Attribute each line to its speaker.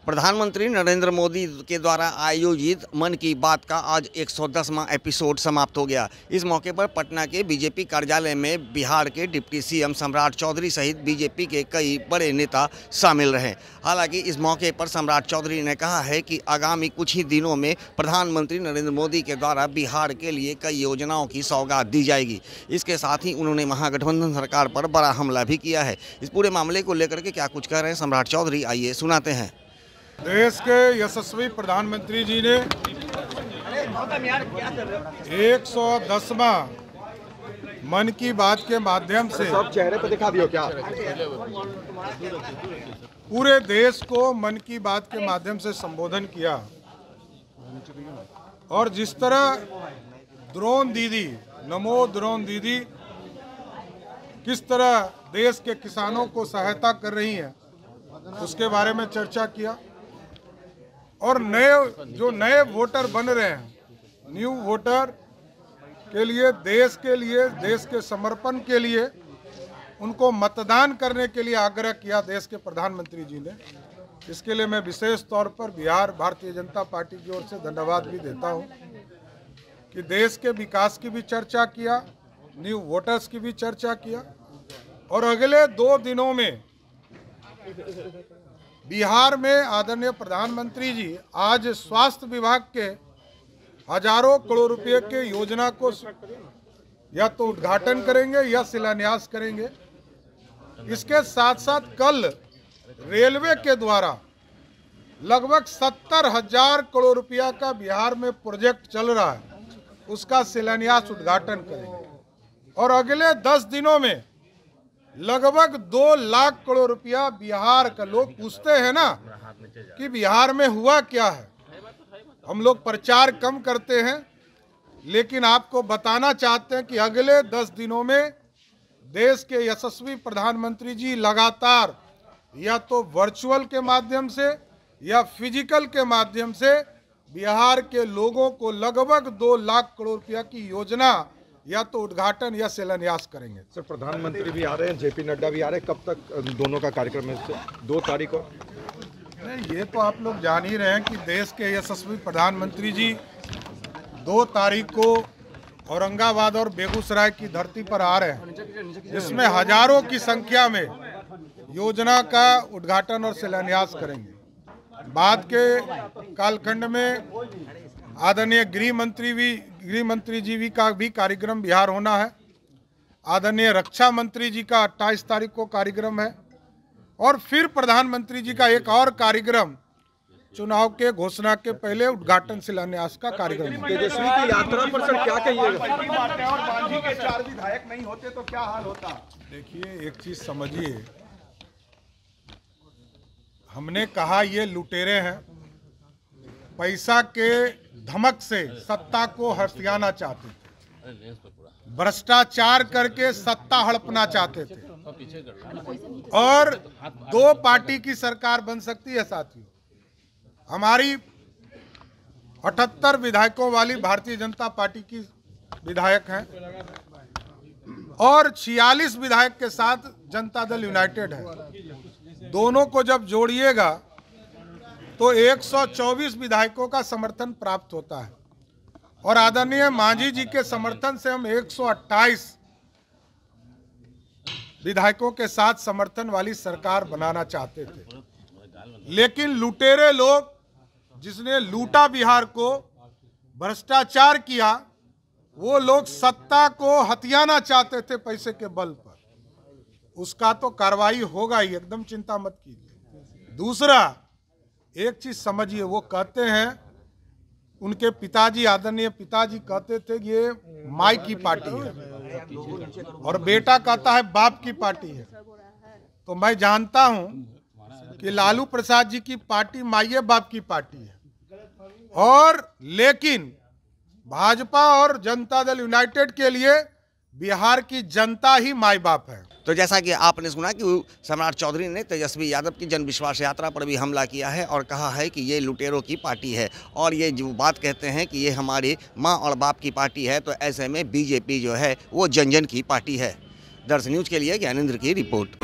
Speaker 1: प्रधानमंत्री नरेंद्र मोदी के द्वारा आयोजित मन की बात का आज 110वां एपिसोड समाप्त हो गया। इस मौके पर पटना के बीजेपी कार्यालय में बिहार के डिप्टी सीएम सम्राट चौधरी सहित बीजेपी के कई बड़े नेता शामिल रहे। हालांकि इस मौके पर सम्राट चौधरी ने कहा है कि आगामी कुछ ही दिनों में प्रधानमंत्री नरेंद्र मोदी के द्वारा बिहार के लिए कई योजनाओं की सौगात दी जाएगी। इसके साथ ही उन्होंने महागठबंधन सरकार पर बड़ा हमला भी किया है। इस पूरे मामले को लेकर के क्या कुछ कह रहे हैं सम्राट चौधरी, आइए सुनाते हैं।
Speaker 2: देश के यशस्वी प्रधानमंत्री जी ने 110वां मन की बात के माध्यम से
Speaker 3: सब चेहरे पे दिखा दियो क्या
Speaker 2: पूरे देश को मन की बात के माध्यम से संबोधन किया। और जिस तरह ड्रोन दीदी, नमो ड्रोन दीदी किस तरह देश के किसानों को सहायता कर रही हैं, उसके बारे में चर्चा किया। और नए वोटर बन रहे हैं, न्यू वोटर के लिए, देश के समर्पण के लिए उनको मतदान करने के लिए आग्रह किया देश के प्रधानमंत्री जी ने। इसके लिए मैं विशेष तौर पर बिहार भारतीय जनता पार्टी की ओर से धन्यवाद भी देता हूं कि देश के विकास की भी चर्चा किया, न्यू वोटर्स की भी चर्चा किया। और अगले 2 दिनों में बिहार में आदरणीय प्रधानमंत्री जी आज स्वास्थ्य विभाग के हजारों करोड़ रुपए के योजना को या तो उद्घाटन करेंगे या शिलान्यास करेंगे। इसके साथ साथ कल रेलवे के द्वारा लगभग 70,000 करोड़ रुपया का बिहार में प्रोजेक्ट चल रहा है, उसका शिलान्यास उद्घाटन करेंगे। और अगले 10 दिनों में लगभग 2 लाख करोड़ रुपया बिहार का, लोग पूछते हैं ना कि बिहार में हुआ क्या है। हम लोग प्रचार कम करते हैं, लेकिन आपको बताना चाहते हैं कि अगले 10 दिनों में देश के यशस्वी प्रधानमंत्री जी लगातार या तो वर्चुअल के माध्यम से या फिजिकल के माध्यम से बिहार के लोगों को लगभग 2 लाख करोड़ रुपया की योजना या तो उद्घाटन या शिलान्यास करेंगे।
Speaker 3: सर, प्रधानमंत्री भी आ रहे हैं, जेपी नड्डा भी आ रहे हैं, कब तक दोनों का कार्यक्रम है? 2 तारीख को?
Speaker 2: नहीं, ये तो आप लोग जान ही रहे हैं कि देश के यशस्वी प्रधानमंत्री जी 2 तारीख को औरंगाबाद और बेगूसराय की धरती पर आ रहे हैं। इसमें हजारों की संख्या में योजना का उद्घाटन और शिलान्यास करेंगे। बाद के कालखंड में आदरणीय गृह मंत्री जी का भी कार्यक्रम बिहार होना है। आदरणीय रक्षा मंत्री जी का 28 तारीख को कार्यक्रम है। और फिर प्रधानमंत्री जी का एक और कार्यक्रम चुनाव के घोषणा के पहले उद्घाटन शिलान्यास का कार्यक्रम है।
Speaker 3: तेजस्वी की यात्रा पर सर क्या कहिएगा?
Speaker 4: 4 विधायक नहीं होते तो क्या हाल होता?
Speaker 2: देखिए, एक चीज समझिए, हमने कहा ये लुटेरे हैं, पैसा के धमक से सत्ता को हथियाना चाहते थे, भ्रष्टाचार करके सत्ता हड़पना चाहते थे। और 2 पार्टी की सरकार बन सकती है साथियों। हमारी 78 विधायकों वाली भारतीय जनता पार्टी की विधायक हैं और 46 विधायक के साथ जनता दल यूनाइटेड है। दोनों को जब जोड़िएगा तो 124 विधायकों का समर्थन प्राप्त होता है। और आदरणीय मांझी जी के समर्थन से हम 128 विधायकों के साथ समर्थन वाली सरकार बनाना चाहते थे। लेकिन लुटेरे लोग, जिसने लूटा बिहार को, भ्रष्टाचार किया, वो लोग सत्ता को हथियाना चाहते थे पैसे के बल पर। उसका तो कार्रवाई होगा ही, एकदम चिंता मत कीजिए। दूसरा, एक चीज समझिए, वो कहते हैं, उनके पिताजी, आदरणीय पिताजी कहते थे कि ये माई की पार्टी है और बेटा कहता है बाप की पार्टी है। तो मैं जानता हूं कि लालू प्रसाद जी की पार्टी माई बाप की पार्टी है। और लेकिन भाजपा और जनता दल यूनाइटेड के लिए बिहार की जनता ही माई बाप है।
Speaker 1: तो जैसा कि आपने सुना कि सम्राट चौधरी ने तेजस्वी यादव की जन विश्वास यात्रा पर भी हमला किया है और कहा है कि ये लुटेरों की पार्टी है। और ये जो बात कहते हैं कि ये हमारी माँ और बाप की पार्टी है, तो ऐसे में बीजेपी जो है वो जन जन की पार्टी है। दर्शन न्यूज के लिए ज्ञानेंद्र की रिपोर्ट।